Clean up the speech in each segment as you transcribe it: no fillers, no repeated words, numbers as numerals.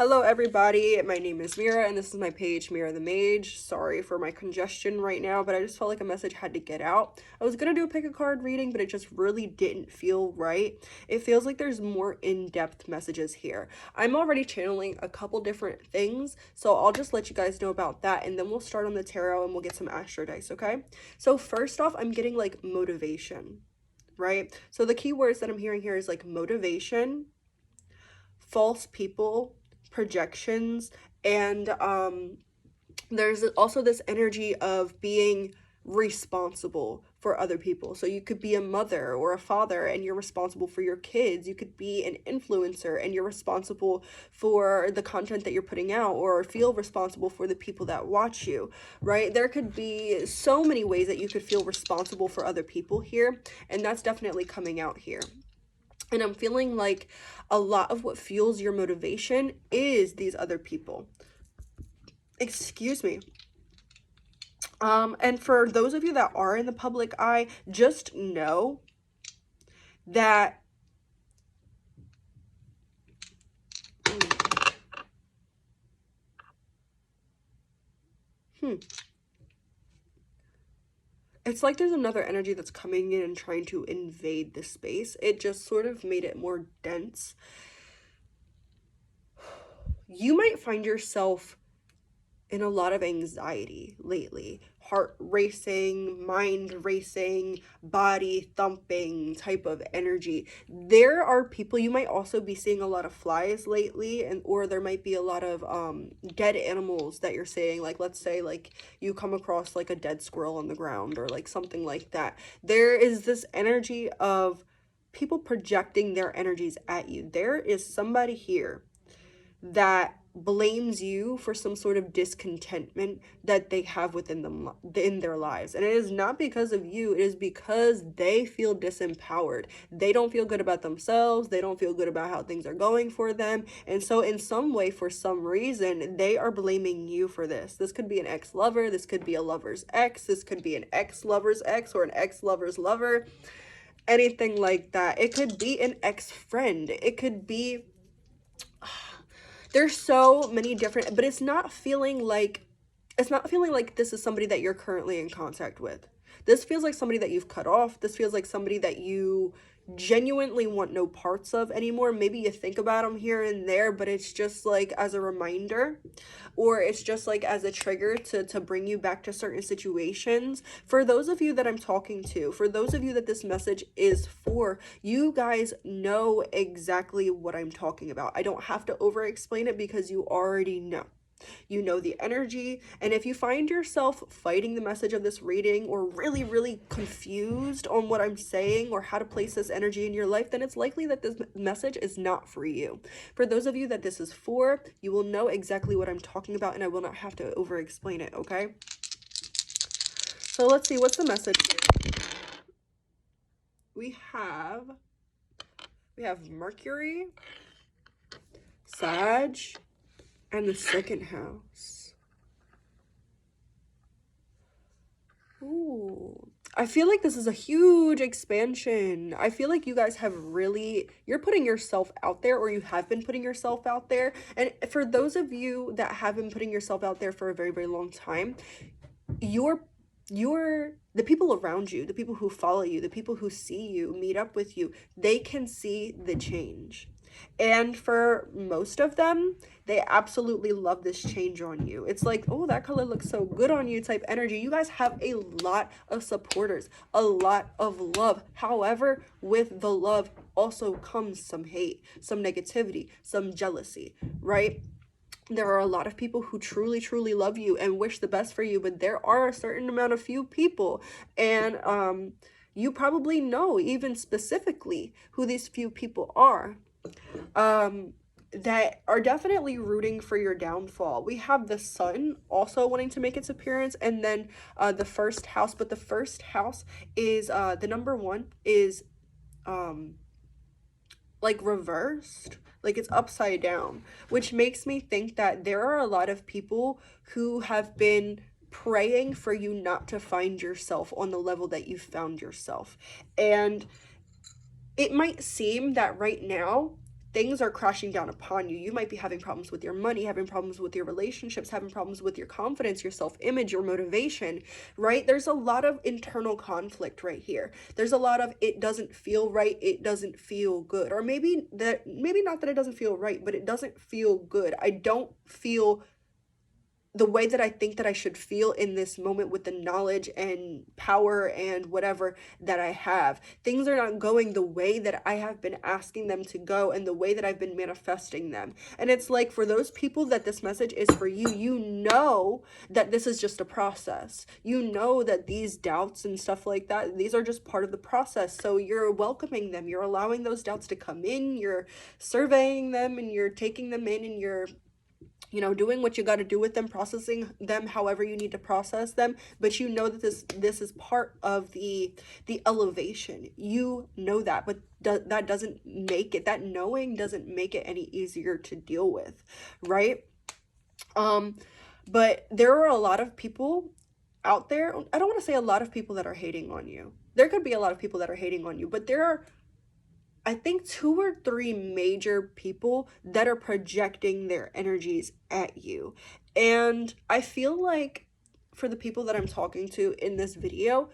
Hello everybody, my name is Mira and this is my page, Mira the Mage. Sorry for my congestion right now, but I just felt like a message had to get out. I was gonna do a pick a card reading, but it just really didn't feel right. It feels like there's more in-depth messages here. I'm already channeling a couple different things, so I'll just let you guys know about that and then we'll start on the tarot and we'll get some astro dice, okay? So first off, I'm getting like motivation, right? So the key words that I'm hearing here is like motivation, false people, projections, and there's also this energy of being responsible for other people. So you could be a mother or a father and you're responsible for your kids. You could be an influencer and you're responsible for the content that you're putting out, or feel responsible for the people that watch you, right? There could be so many ways that you could feel responsible for other people here, and that's definitely coming out here. And I'm feeling like a lot of what fuels your motivation is these other people. Excuse me. And for those of you that are in the public eye, just know that it's like there's another energy that's coming in and trying to invade the space. It just sort of made it more dense. You might find yourself in a lot of anxiety lately. Heart racing, mind racing, body thumping type of energy. There are people, you might also be seeing a lot of flies lately, and or there might be a lot of dead animals that you're seeing. Like, let's say like you come across like a dead squirrel on the ground or like something like that. There is this energy of people projecting their energies at you. There is somebody here that blames you for some sort of discontentment that they have within them in their lives, and it is not because of you. It is because they feel disempowered. They don't feel good about themselves. They don't feel good about how things are going for them, and so in some way, for some reason, they are blaming you for this. This could be an ex-lover, this could be a lover's ex, this could be an ex-lover's ex or an ex-lover's lover, anything like that. It could be an ex-friend, it could be, there's so many different, but it's not feeling like this is somebody that you're currently in contact with. This feels like somebody that you've cut off. This feels like somebody that you genuinely want no parts of anymore. Maybe you think about them here and there, but it's just like as a reminder, or it's just like as a trigger to bring you back to certain situations. For those of you that I'm talking to, for those of you that this message is for, you guys know exactly what I'm talking about. I don't have to over explain it because you already know. You know the energy, and if you find yourself fighting the message of this reading, or really, really confused on what I'm saying or how to place this energy in your life, then it's likely that this message is not for you. For those of you that this is for, you will know exactly what I'm talking about, and I will not have to over explain it, okay? So let's see, what's the message here? We have Mercury, Sag, and the second house. Ooh, I feel like this is a huge expansion. I feel like you guys have really, you're putting yourself out there, or you have been putting yourself out there. And for those of you that have been putting yourself out there for a very, very long time, you're the people around you, the people who follow you, the people who see you, meet up with you, they can see the change. And for most of them, they absolutely love this change on you. It's like, oh, that color looks so good on you type energy. You guys have a lot of supporters, a lot of love. However, with the love also comes some hate, some negativity, some jealousy, right? There are a lot of people who truly, truly love you and wish the best for you, but there are a certain amount of few people, and you probably know even specifically who these few people are, that are definitely rooting for your downfall. We have the sun also wanting to make its appearance, and then the first house, but the first house is the number one is like reversed, like it's upside down, which makes me think that there are a lot of people who have been praying for you not to find yourself on the level that you found yourself. And it might seem that right now things are crashing down upon you. You might be having problems with your money, having problems with your relationships, having problems with your confidence, your self-image, your motivation, right? There's a lot of internal conflict right here. There's a lot of it doesn't feel right, it doesn't feel good. Or maybe not that it doesn't feel right, but it doesn't feel good. I don't feel the way that I think that I should feel in this moment with the knowledge and power and whatever that I have. Things are not going the way that I have been asking them to go and the way that I've been manifesting them. And it's like, for those people that this message is for you, you know that this is just a process. You know that these doubts and stuff like that, these are just part of the process. So you're welcoming them. You're allowing those doubts to come in. You're surveying them and you're taking them in, and you're doing what you got to do with them, processing them however you need to process them. But you know that this is part of the elevation. You know that, but that doesn't make it, that knowing doesn't make it any easier to deal with, right? But there are a lot of people out there. I don't want to say a lot of people that are hating on you. There could be a lot of people that are hating on you, but there are, I think, 2 or 3 major people that are projecting their energies at you. And I feel like for the people that I'm talking to in this video,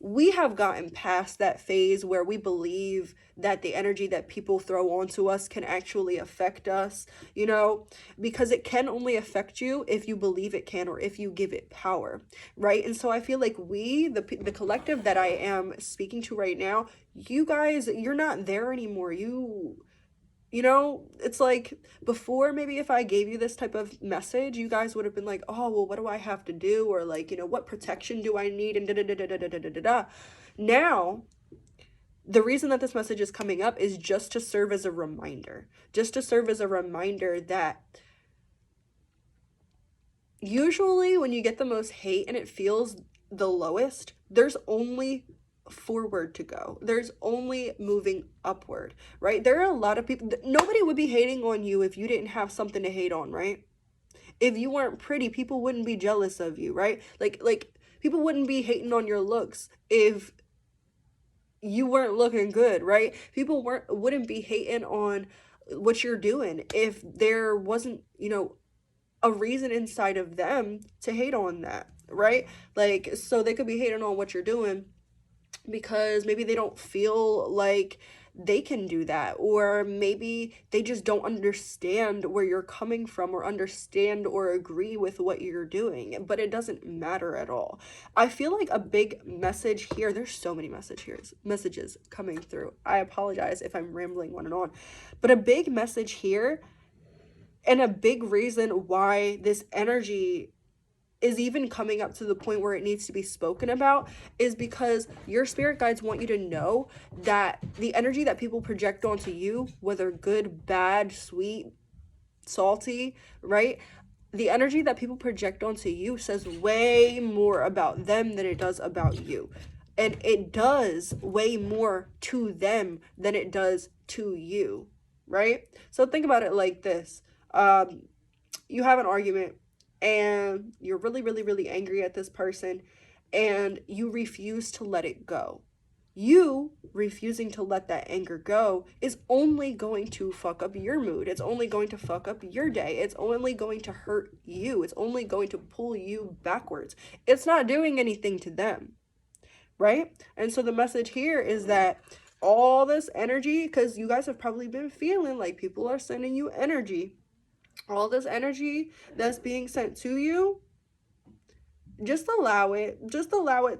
we have gotten past that phase where we believe that the energy that people throw onto us can actually affect us, because it can only affect you if you believe it can, or if you give it power, right? And so I feel like the collective that I am speaking to right now, you guys, you're not there anymore. It's like, before, maybe if I gave you this type of message, you guys would have been like, oh, well, what do I have to do? Or like, what protection do I need? And da-da-da-da-da-da-da-da. Now, the reason that this message is coming up is just to serve as a reminder. Just to serve as a reminder that usually when you get the most hate and it feels the lowest, there's only forward to go. There's only moving upward, right? There are a lot of people, nobody would be hating on you if you didn't have something to hate on, right? If you weren't pretty, people wouldn't be jealous of you, right? Like people wouldn't be hating on your looks if you weren't looking good, right? People wouldn't be hating on what you're doing if there wasn't, a reason inside of them to hate on that, right? Like, so they could be hating on what you're doing because maybe they don't feel like they can do that, or maybe they just don't understand where you're coming from, or understand or agree with what you're doing. But it doesn't matter at all. I feel like a big message here, there's so many messages coming through. I apologize if I'm rambling on and on, but a big message here, and a big reason why this energy is even coming up to the point where it needs to be spoken about, is because your spirit guides want you to know that the energy that people project onto you, whether good, bad, sweet, salty, right? The energy that people project onto you says way more about them than it does about you. And it does way more to them than it does to you, right? So think about it like this. You have an argument and you're really, really, really angry at this person, and you refuse to let it go. You refusing to let that anger go is only going to fuck up your mood. It's only going to fuck up your day. It's only going to hurt you. It's only going to pull you backwards. It's not doing anything to them, right? And so the message here is that all this energy, because you guys have probably been feeling like people are sending you energy, all this energy that's being sent to you, just allow it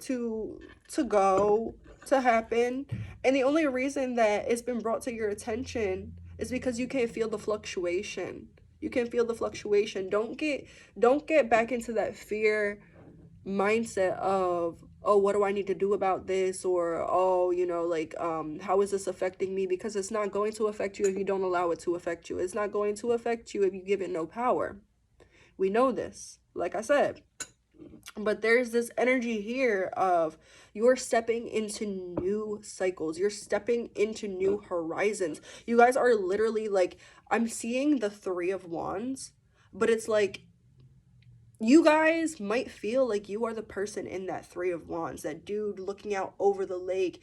to go, to happen. And the only reason that it's been brought to your attention is because you can feel the fluctuation. Don't get back into that fear mindset of, oh, what do I need to do about this? Or, oh, how is this affecting me? Because it's not going to affect you if you don't allow it to affect you. It's not going to affect you if you give it no power. We know this, like I said. But there's this energy here of you're stepping into new cycles. You're stepping into new horizons. You guys are literally like, I'm seeing the 3 of Wands, but it's like, you guys might feel like you are the person in that 3 of Wands, that dude looking out over the lake,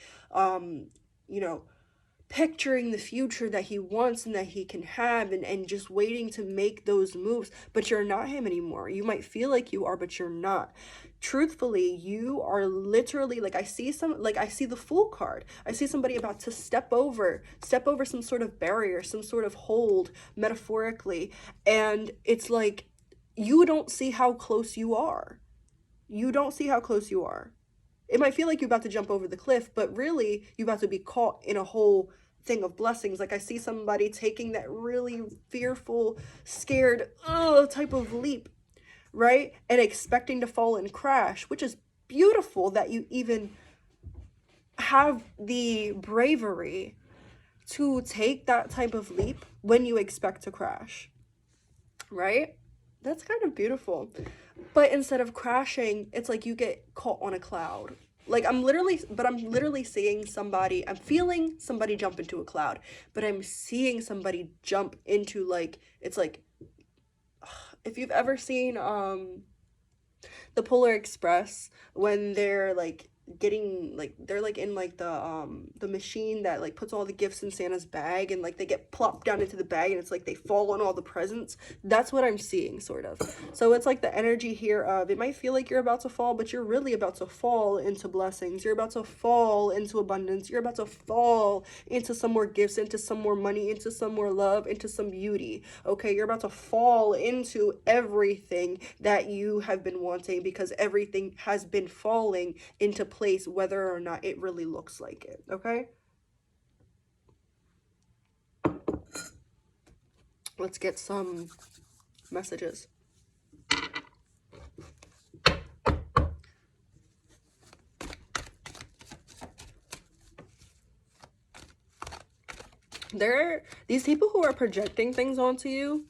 picturing the future that he wants and that he can have, and just waiting to make those moves, but you're not him anymore. You might feel like you are, but you're not. Truthfully, you are literally, like, I see the Fool card. I see somebody about to step over some sort of barrier, some sort of hold, metaphorically, and it's like you don't see how close you are. You don't see how close you are. It might feel like you're about to jump over the cliff, but really you're about to be caught in a whole thing of blessings. Like, I see somebody taking that really fearful, scared, type of leap, right? And expecting to fall and crash, which is beautiful that you even have the bravery to take that type of leap when you expect to crash, right? That's kind of beautiful. But instead of crashing, it's like you get caught on a cloud. Like, I'm literally seeing somebody, I'm feeling somebody jump into a cloud, but I'm seeing somebody jump into, like, it's like, if you've ever seen the Polar Express, when they're like getting, like, they're like in like the machine that like puts all the gifts in Santa's bag, and like they get plopped down into the bag, and it's like they fall on all the presents. That's what I'm seeing, sort of. So it's like the energy here of, it might feel like you're about to fall, but you're really about to fall into blessings. You're about to fall into abundance. You're about to fall into some more gifts, into some more money, into some more love, into some beauty. Okay, you're about to fall into everything that you have been wanting, because everything has been falling into place, whether or not it really looks like it. Okay, let's get some messages. These people who are projecting things onto you,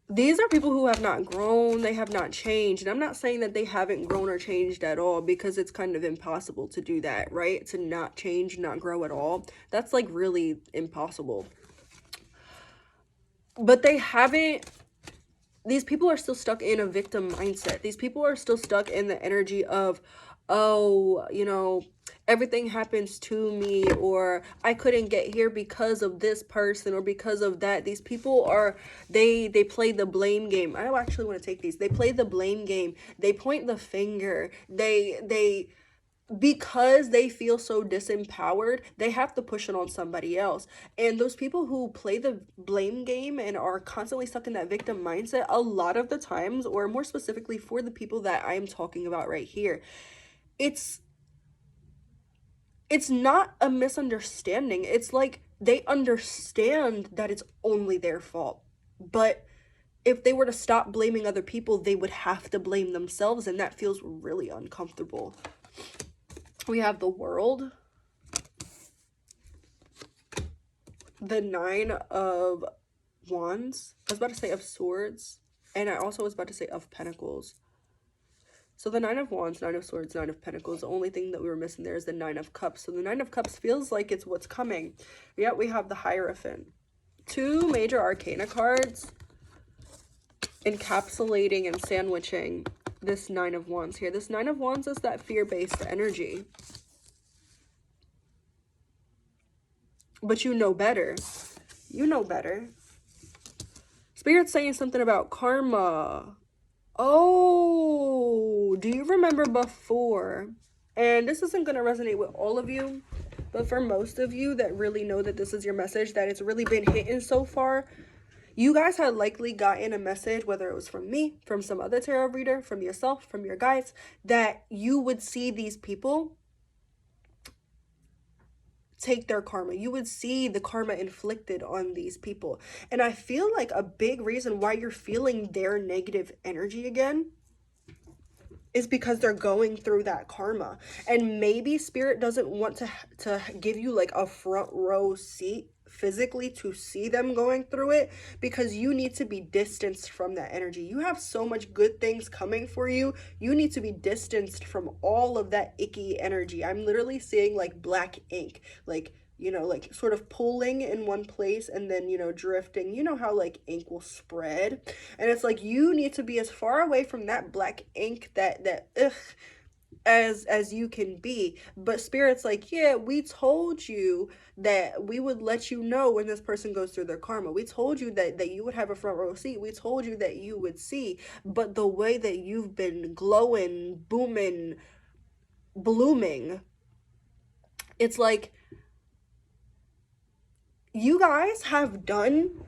these are people who have not grown, they have not changed. And I'm not saying that they haven't grown or changed at all, because it's kind of impossible to do that, right? To not change, not grow at all. That's like really impossible. But they haven't, these people are still stuck in a victim mindset. These people are still stuck in the energy of, oh, you know, everything happens to me, or I couldn't get here because of this person or because of that. These people are, they play the blame game. I actually want to take these. They play the blame game. They point the finger. They because they feel so disempowered, they have to push it on somebody else. And those people who play the blame game and are constantly stuck in that victim mindset, a lot of the times, or more specifically for the people that I'm talking about right here, it's not a misunderstanding. It's like they understand that it's only their fault. But if they were to stop blaming other people, they would have to blame themselves, and that feels really uncomfortable. We have the World, the Nine of Wands. I was about to say of Swords, and I also was about to say of Pentacles. So the Nine of Wands, Nine of Swords, Nine of Pentacles. The only thing that we were missing there is the Nine of Cups. So the Nine of Cups feels like it's what's coming. Yet we have the Hierophant. Two major arcana cards encapsulating and sandwiching this Nine of Wands here. This Nine of Wands is that fear-based energy. But you know better. You know better. Spirit's saying something about karma. Oh, do you remember before? And this isn't going to resonate with all of you, but for most of you that really know that this is your message, that it's really been hitting so far, you guys had likely gotten a message, whether it was from me, from some other tarot reader, from yourself, from your guides, that you would see these people take their karma. You would see the karma inflicted on these people. And I feel like a big reason why you're feeling their negative energy again is because they're going through that karma. And maybe Spirit doesn't want to give you like a front row seat physically to see them going through it, because you need to be distanced from that energy. You have so much good things coming for you. You need to be distanced from all of that icky energy. I'm literally seeing like black ink, like, you know, like sort of pulling in one place and then, you know, drifting. You know how like ink will spread, and it's like you need to be as far away from that black ink, that as you can be. But spirit's like, yeah, we told you that we would let you know when this person goes through their karma. We told you that you would have a front row seat. We told you that you would see. But the way that you've been glowing, booming, blooming, it's like you guys have done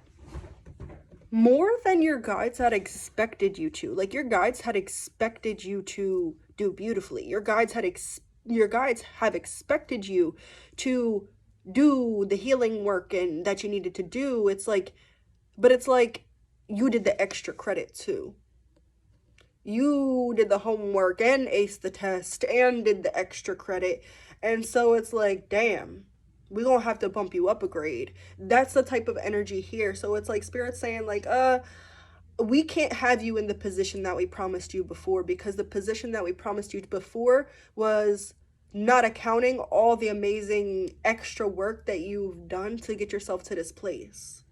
more than your guides had expected you to. Like, your guides had expected you to do beautifully. Your guides have expected you to do the healing work and that you needed to do. It's like, but it's like you did the extra credit too. You did the homework and aced the test and did the extra credit. And so it's like, damn, we gonna have to bump you up a grade. That's the type of energy here. So it's like spirit saying like, we can't have you in the position that we promised you before, because the position that we promised you before was not accounting all the amazing extra work that you've done to get yourself to this place.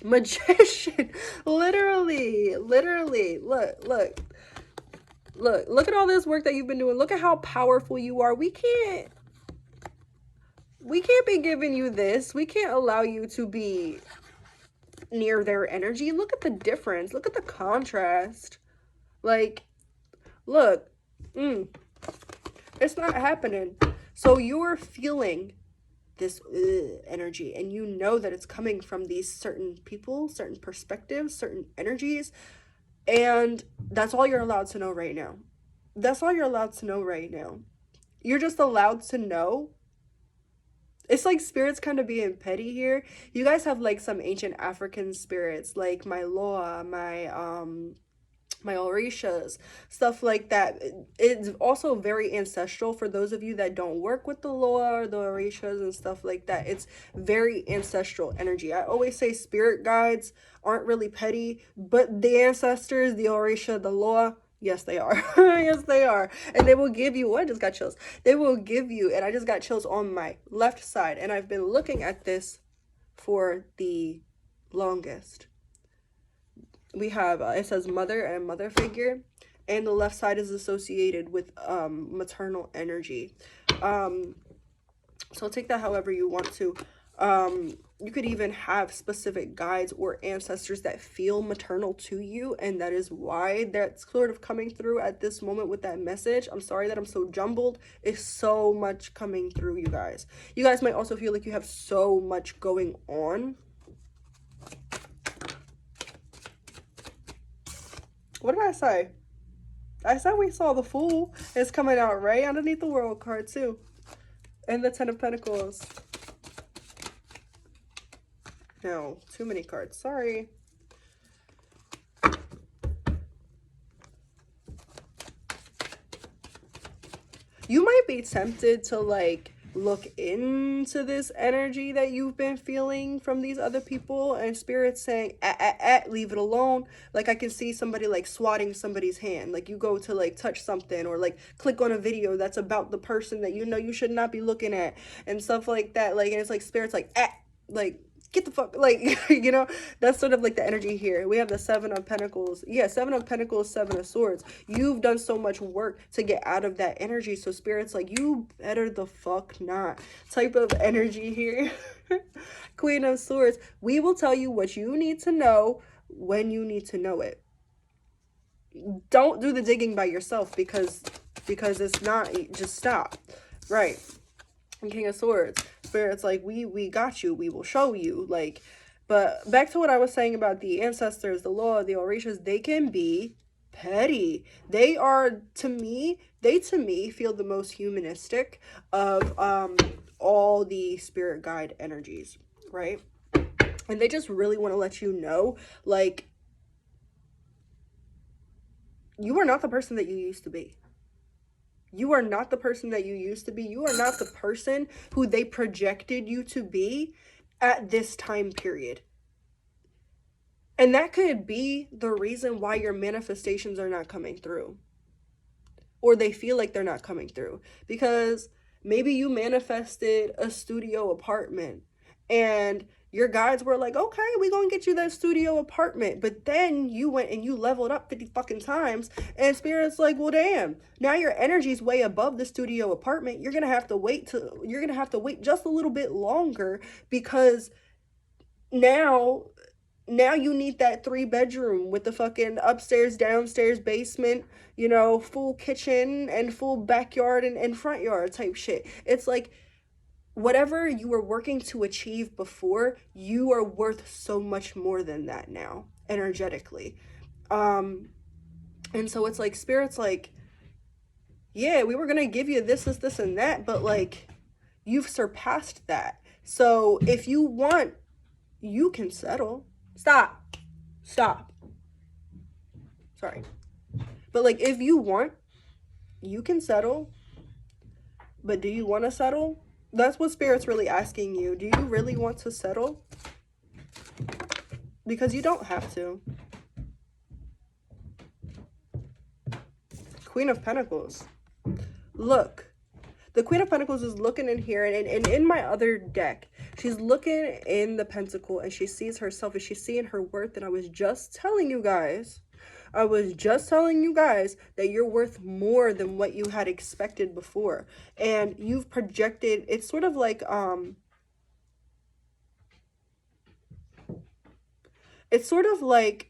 Magician. Literally, look at all this work that you've been doing. Look at how powerful you are. We can't be giving you this. We can't allow you to be near their energy. Look at the difference. Look at the contrast. Like, look, it's not happening. So you're feeling this energy, and you know that it's coming from these certain people, certain perspectives, certain energies, and that's all you're allowed to know right now. That's all you're allowed to know right now. You're just allowed to know. It's like spirits kind of being petty here. You guys have like some ancient African spirits, like my Loa, my Orishas, stuff like that. It's also very ancestral for those of you that don't work with the Loa or the Orishas and stuff like that. It's very ancestral energy. I always say spirit guides aren't really petty, but the ancestors, the Orisha, the Loa, yes, they are. Yes, they are. And they will give you, I just got chills. They will give you, and I just got chills on my left side, and I've been looking at this for the longest. We have, it says mother and mother figure, and the left side is associated with maternal energy. So take that however you want to. You could even have specific guides or ancestors that feel maternal to you, and that is why that's sort of coming through at this moment with that message. I'm sorry that I'm so jumbled. It's so much coming through, you guys. You guys might also feel like you have so much going on. What did I say? I said we saw the Fool. It's coming out right underneath the World card too. And the Ten of Pentacles. No, too many cards. Sorry. You might be tempted to like look into this energy that you've been feeling from these other people, and spirit's saying leave it alone. Like, I can see somebody like swatting somebody's hand, like you go to like touch something or like click on a video that's about the person that you know you should not be looking at and stuff like that. Like, and it's like spirit's like get the fuck, like, you know, that's sort of like the energy here. We have the Seven of Pentacles. Yeah, Seven of Pentacles, Seven of Swords. You've done so much work to get out of that energy. So spirit's like, you better the fuck not type of energy here. Queen of Swords. We will tell you what you need to know when you need to know it. Don't do the digging by yourself because it's not, just stop. Right. And King of Swords. Spirit's like, we got you, we will show you. Like, but back to what I was saying about the ancestors, the Law, the Orishas, they can be petty. They are, to me feel the most humanistic of all the spirit guide energies, right? And they just really want to let you know, like, you are not the person that you used to be. You are not the person that you used to be. You are not the person who they projected you to be at this time period. And that could be the reason why your manifestations are not coming through. Or they feel like they're not coming through. Because maybe you manifested a studio apartment and Your guides were like, okay, we gonna get you that studio apartment. But then you went and you leveled up 50 fucking times. And Spirit's like, well, damn, now your energy's way above the studio apartment. You're gonna have to wait just a little bit longer, because now you need that 3-bedroom with the fucking upstairs, downstairs, basement, you know, full kitchen and full backyard and front yard type shit. It's like, whatever you were working to achieve before, you are worth so much more than that now, energetically. And so it's like, Spirit's like, yeah, we were gonna give you this, and that, but like, you've surpassed that. So if you want, you can settle. Stop. Sorry. But like, if you want, you can settle. But do you want to settle? That's what Spirit's really asking you. Do you really want to settle? Because you don't have to. Queen of Pentacles. Look. The Queen of Pentacles is looking in here, and in my other deck, she's looking in the Pentacle, and she sees herself, and she's seeing her worth. And I was just telling you guys that you're worth more than what you had expected before. And you've projected, it's sort of like,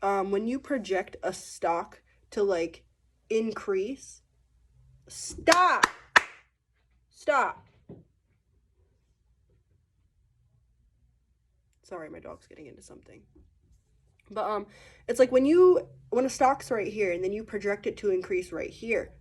when you project a stock to like increase. Stop. Sorry, my dog's getting into something. But it's like when a stock's right here and then you project it to increase right here,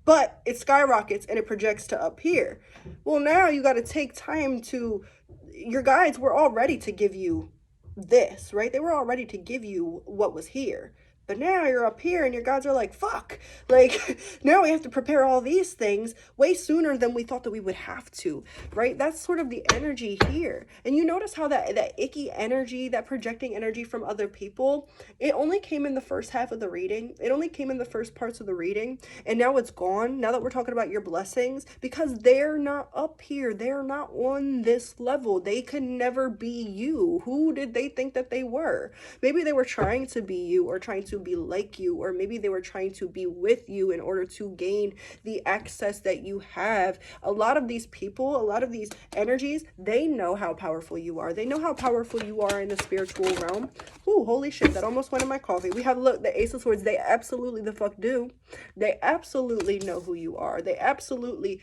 but it skyrockets and it projects to up here. Well, now you got to take time to, your guides were all ready to give you this, right? They were all ready to give you what was here. But now you're up here and your guides are like, fuck, like now we have to prepare all these things way sooner than we thought that we would have to, right? That's sort of the energy here. And you notice how that icky energy, that projecting energy from other people, it only came in the first half of the reading. It only came in the first parts of the reading. And now it's gone. Now that we're talking about your blessings, because they're not up here. They're not on this level. They could never be you. Who did they think that they were? Maybe they were trying to be you, or trying to be like you, or maybe they were trying to be with you in order to gain the access that you have. A lot of these people, a lot of these energies, they know how powerful you are. They know how powerful you are in the spiritual realm. Ooh, holy shit, that almost went in my coffee. We have, look, the Ace of Swords. They absolutely the fuck do. They absolutely know who you are. They absolutely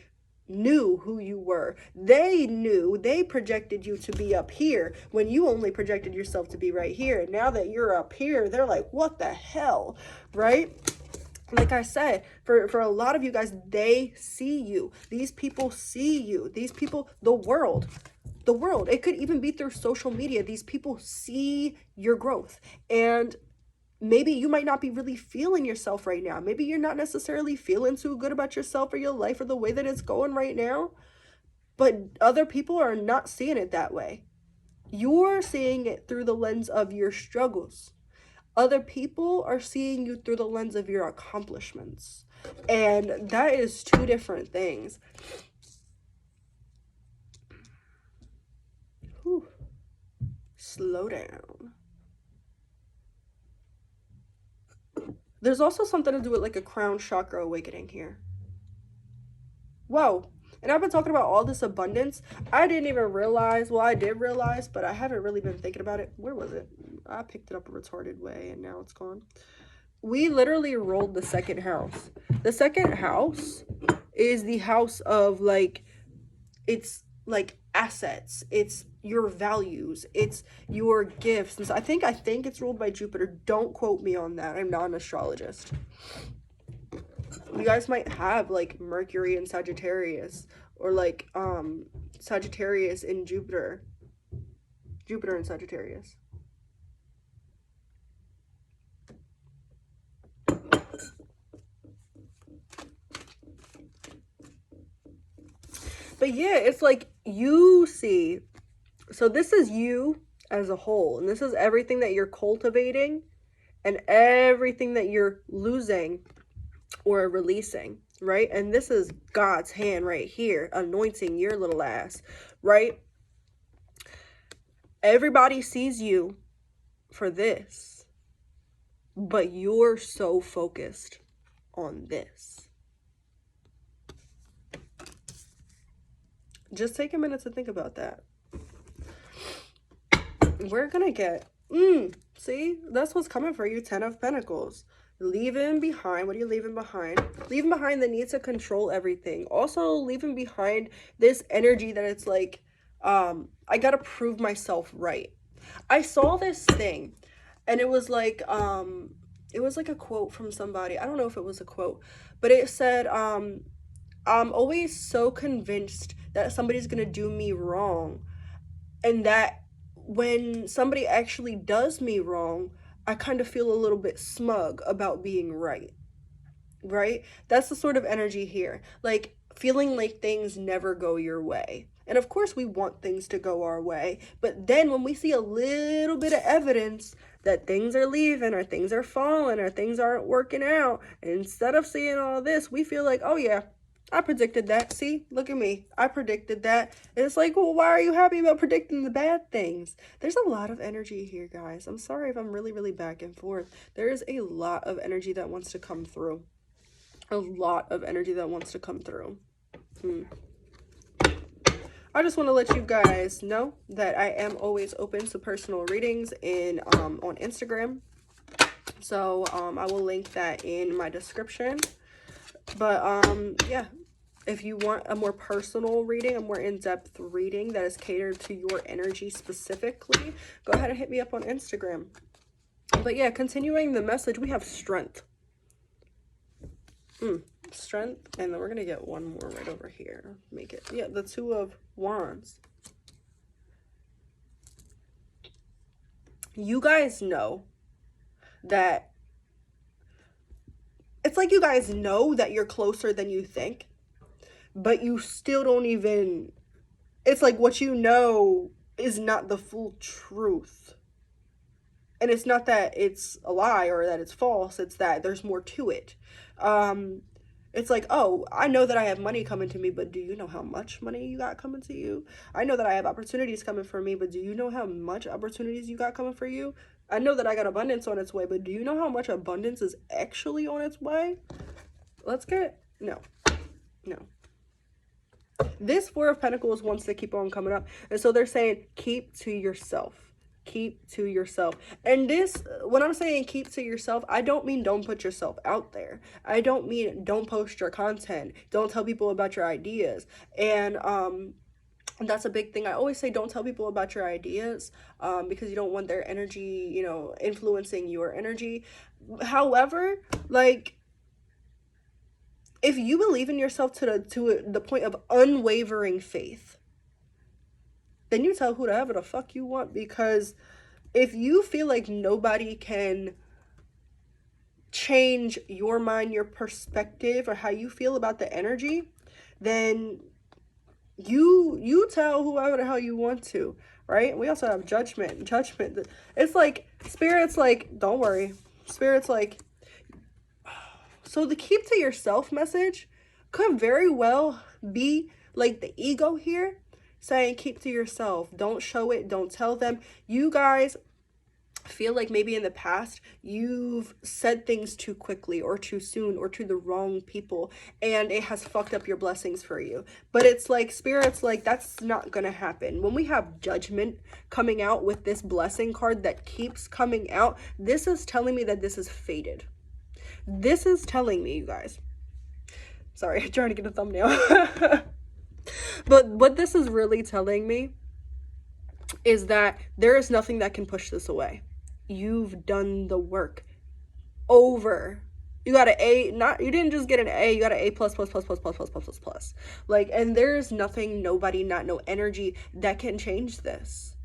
knew who you were. They knew, they projected you to be up here when you only projected yourself to be right here. And now that you're up here, they're like, what the hell, right? Like I said, for a lot of you guys, they see you. These people see you. These people, the world, it could even be through social media. These people see your growth. And maybe you might not be really feeling yourself right now. Maybe you're not necessarily feeling too good about yourself or your life or the way that it's going right now. But other people are not seeing it that way. You're seeing it through the lens of your struggles. Other people are seeing you through the lens of your accomplishments. And that is two different things. Whew. Slow down. There's also something to do with like a crown chakra awakening here. Whoa. And I've been talking about all this abundance. I didn't even realize, well, I did realize, but I haven't really been thinking about it. Where was it? I picked it up a retarded way and now it's gone. We literally rolled the second house. The second house is the house of like, it's like assets. It's your values. It's your gifts. And so I think it's ruled by Jupiter. Don't quote me on that. I'm not an astrologist. You guys might have like Mercury and Sagittarius, or like Sagittarius in Jupiter. Jupiter and Sagittarius. But yeah, it's like you see, so this is you as a whole, and this is everything that you're cultivating and everything that you're losing or releasing, right? And this is God's hand right here, anointing your little ass, right? Everybody sees you for this, but you're so focused on this. Just take a minute to think about that. We're gonna get, see, that's what's coming for you. 10 of Pentacles. Leaving behind, what are you leaving behind? Leaving behind the need to control everything. Also leaving behind this energy that it's like, I gotta prove myself right. I saw this thing and it was like a quote from somebody. I don't know if it was a quote, but it said, I'm always so convinced that somebody's gonna do me wrong, and that when somebody actually does me wrong, I kind of feel a little bit smug about being right. Right? That's the sort of energy here. Like, feeling like things never go your way. And of course we want things to go our way, but then when we see a little bit of evidence that things are leaving or things are falling or things aren't working out, instead of seeing all this, we feel like, oh yeah, I predicted that. See, look at me. I predicted that. And it's like, well, why are you happy about predicting the bad things? There's a lot of energy here, guys. I'm sorry if I'm really, really back and forth. There is a lot of energy that wants to come through. A lot of energy that wants to come through. I just want to let you guys know that I am always open to personal readings on Instagram. So I will link that in my description. But yeah, if you want a more personal reading, a more in-depth reading that is catered to your energy specifically, go ahead and hit me up on Instagram. But yeah, continuing the message, we have strength. Strength, and then we're gonna get one more right over here. Make it, yeah, the Two of Wands. You guys know that it's like you guys know that you're closer than you think, but you still don't even, it's like what you know is not the full truth. And it's not that it's a lie or that it's false, it's that there's more to it. It's like, oh, I know that I have money coming to me, but do you know how much money you got coming to you? I know that I have opportunities coming for me, but do you know how much opportunities you got coming for you? I know that I got abundance on its way, but do you know how much abundance is actually on its way? Let's get, no. This Four of Pentacles wants to keep on coming up. And so they're saying, keep to yourself. Keep to yourself. And this, when I'm saying keep to yourself, I don't mean don't put yourself out there. I don't mean don't post your content. Don't tell people about your ideas. And that's a big thing. I always say don't tell people about your ideas because you don't want their energy, you know, influencing your energy. However, like, if you believe in yourself to the point of unwavering faith, then you tell whoever the fuck you want, because if you feel like nobody can change your mind, your perspective, or how you feel about the energy, then you tell whoever the hell you want to, right? We also have judgment. It's like, Spirit's like, don't worry. Spirit's like, so the keep to yourself message could very well be like the ego here saying keep to yourself. Don't show it. Don't tell them. You guys feel like maybe in the past you've said things too quickly or too soon or to the wrong people, and it has fucked up your blessings for you. But it's like, Spirit's like, that's not gonna happen. When we have judgment coming out with this blessing card that keeps coming out, this is telling me that this is fated. This is telling me, you guys, sorry, I'm trying to get a thumbnail. But what this is really telling me is that there is nothing that can push this away. You've done the work. Over. You got an A, you didn't just get an A, you got an A plus. Like, and there's nothing, nobody, no energy that can change this.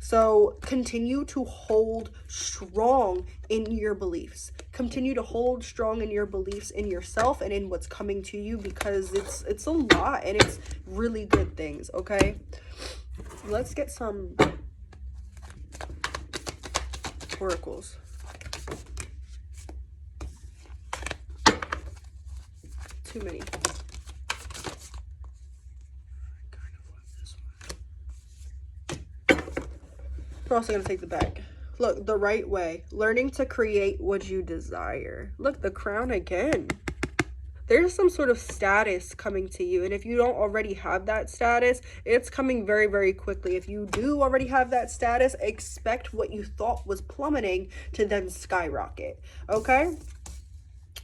So continue to hold strong in your beliefs. Continue to hold strong in your beliefs in yourself and in what's coming to you, because it's a lot and it's really good things, okay? Let's get some oracles. Too many. We're also going to take the back. Look, the right way. Learning to create what you desire. Look, the crown again. There's some sort of status coming to you. And if you don't already have that status, it's coming very, very quickly. If you do already have that status, expect what you thought was plummeting to then skyrocket. Okay?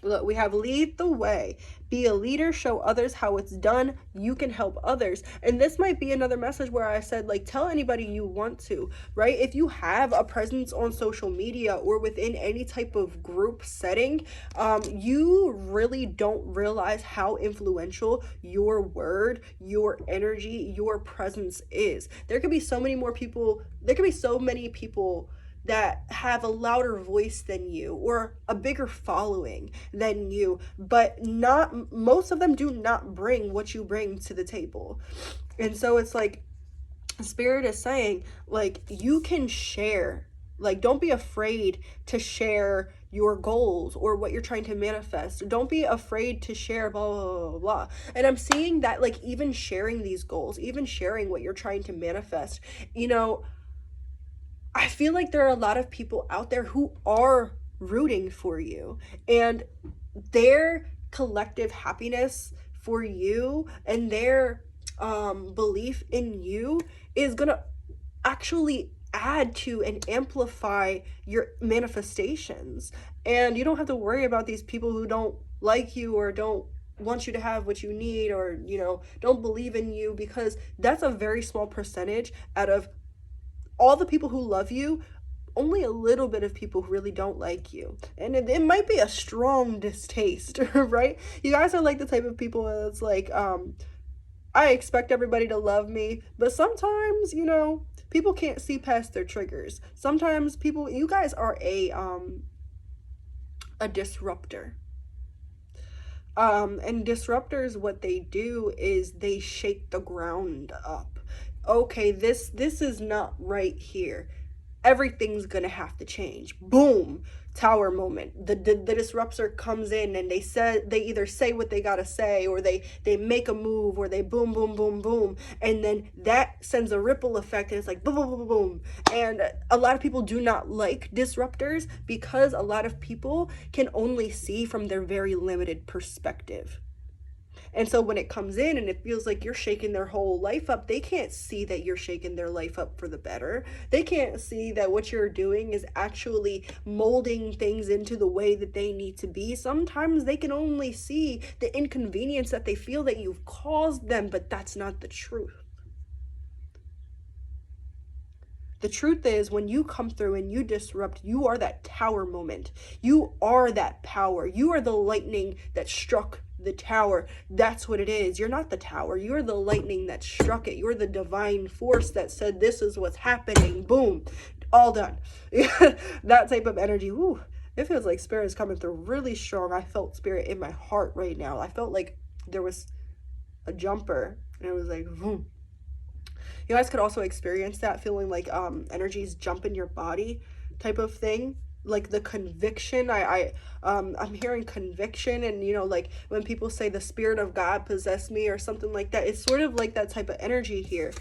Look, we have lead the way. Be a leader, show others how it's done. You can help others. And this might be another message where I said, like, tell anybody you want to, right? If you have a presence on social media or within any type of group setting, you really don't realize how influential your word, your energy, your presence is. There could be so many people that have a louder voice than you or a bigger following than you, but not most of them do not bring what you bring to the table. And so it's like Spirit is saying, like, you can share. Like, don't be afraid to share your goals or what you're trying to manifest. Don't be afraid to share blah, blah, blah, blah. And I'm seeing that, like, even sharing these goals, even sharing what you're trying to manifest, you know, I feel like there are a lot of people out there who are rooting for you, and their collective happiness for you and their belief in you is gonna actually add to and amplify your manifestations. And you don't have to worry about these people who don't like you or don't want you to have what you need, or, you know, don't believe in you, because that's a very small percentage out of all the people who love you. Only a little bit of people who really don't like you, and it might be a strong distaste. Right? You guys are like the type of people that's like, I expect everybody to love me, but sometimes, you know, people can't see past their triggers. Sometimes you guys are a disruptor. And disruptors, what they do is they shake the ground up. Okay, this is not right here. Everything's gonna have to change. Boom, tower moment. The disruptor comes in and they either say what they gotta say, or they make a move, or they boom boom boom boom, and then that sends a ripple effect, and it's like boom boom boom boom. And a lot of people do not like disruptors because a lot of people can only see from their very limited perspective. And so when it comes in and it feels like you're shaking their whole life up, they can't see that you're shaking their life up for the better. They can't see that what you're doing is actually molding things into the way that they need to be. Sometimes they can only see the inconvenience that they feel that you've caused them, but that's not the truth. The truth is, when you come through and you disrupt, you are that tower moment. You are that power. You are the lightning that struck the tower. That's what it is. You're not the tower. You're the lightning that struck it. You're the divine force that said, this is what's happening. Boom. All done. That type of energy. Woo. It feels like Spirit is coming through really strong. I felt Spirit in my heart right now. I felt like there was a jumper, and it was like, boom. You guys could also experience that feeling like energies jump in your body type of thing. Like the conviction, I'm hearing conviction, and, you know, like when people say the Spirit of God possessed me or something like that, it's sort of like that type of energy here.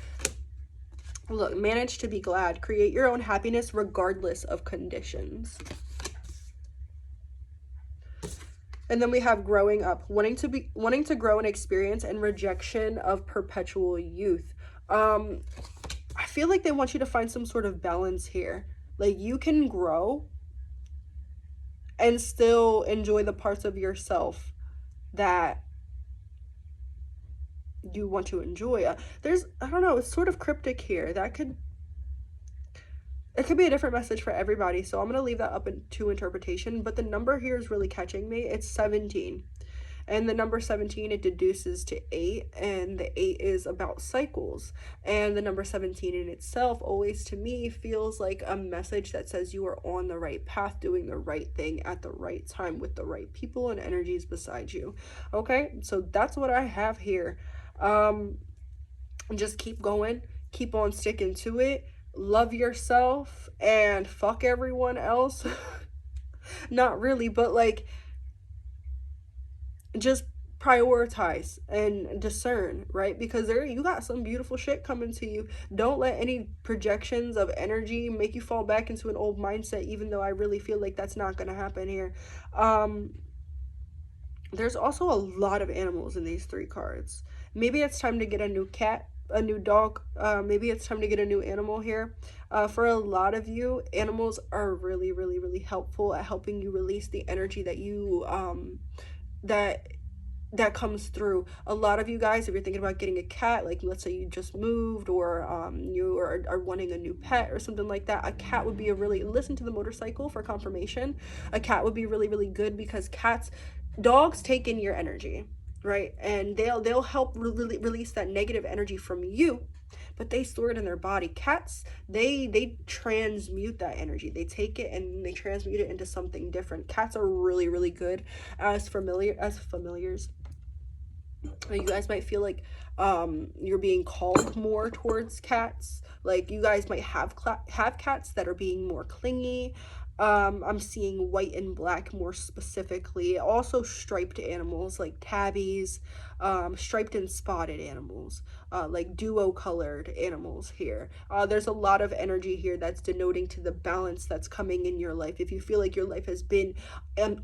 Look, manage to be glad. Create your own happiness regardless of conditions. And then we have growing up, wanting to grow and experience, and rejection of perpetual youth. I feel like they want you to find some sort of balance here. Like, you can grow and still enjoy the parts of yourself that you want to enjoy. I don't know, it's sort of cryptic here. It could be a different message for everybody, so I'm going to leave that up to interpretation. But the number here is really catching me. It's 17. And the number 17, it deduces to 8, and the 8 is about cycles. And the number 17 in itself always, to me, feels like a message that says you are on the right path, doing the right thing at the right time with the right people and energies beside you. Okay, so that's what I have here. Just keep going, keep on sticking to it, love yourself, and fuck everyone else. Not really, but like, just prioritize and discern, right? Because there you got some beautiful shit coming to you. Don't let any projections of energy make you fall back into an old mindset, even though I really feel like that's not going to happen here. um there's also a lot of animals in these three cards. Maybe it's time to get a new cat, a new dog. Maybe it's time to get a new animal here. For a lot of you, animals are really, really, really helpful at helping you release the energy that you that that comes through. A lot of you guys, if you're thinking about getting a cat, like let's say you just moved, or you are wanting a new pet or something like that, a cat would be a really, listen to the motorcycle for confirmation. A cat would be really, really good, because dogs take in your energy, right? And they'll help release that negative energy from you, but they store it in their body. Cats, they transmute that energy. They take it and they transmute it into something different. Cats are really, really good as familiars. You guys might feel like you're being called more towards cats. Like you guys might have cats that are being more clingy. I'm seeing white and black more specifically. Also striped animals like tabbies, striped and spotted animals, like duo colored animals here. There's a lot of energy here that's denoting to the balance that's coming in your life. If you feel like your life has been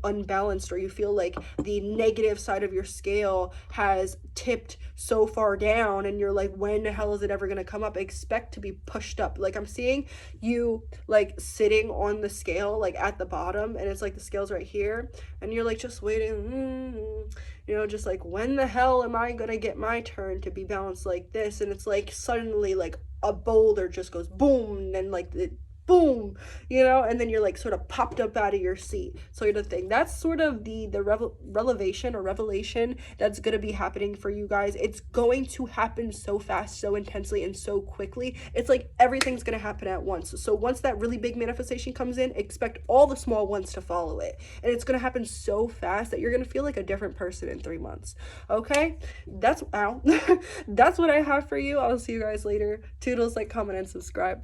unbalanced, or you feel like the negative side of your scale has tipped so far down and you're like, when the hell is it ever going to come up, expect to be pushed up. Like I'm seeing you like sitting on the scale, like at the bottom, and it's like the scale's right here, and you're like just waiting, just like, when the hell am I gonna get my turn to be balanced like this? And it's like suddenly like a boulder just goes boom, and like it boom, and then you're like sort of popped up out of your seat. So the thing, that's sort of the revelation that's going to be happening for you guys. It's going to happen so fast, so intensely, and so quickly. It's like everything's going to happen at once. So once that really big manifestation comes in, expect all the small ones to follow it, and it's going to happen so fast that you're going to feel like a different person in 3 months. Okay, that's that's what I have for you. I'll see you guys later. Toodles. Like, comment, and subscribe.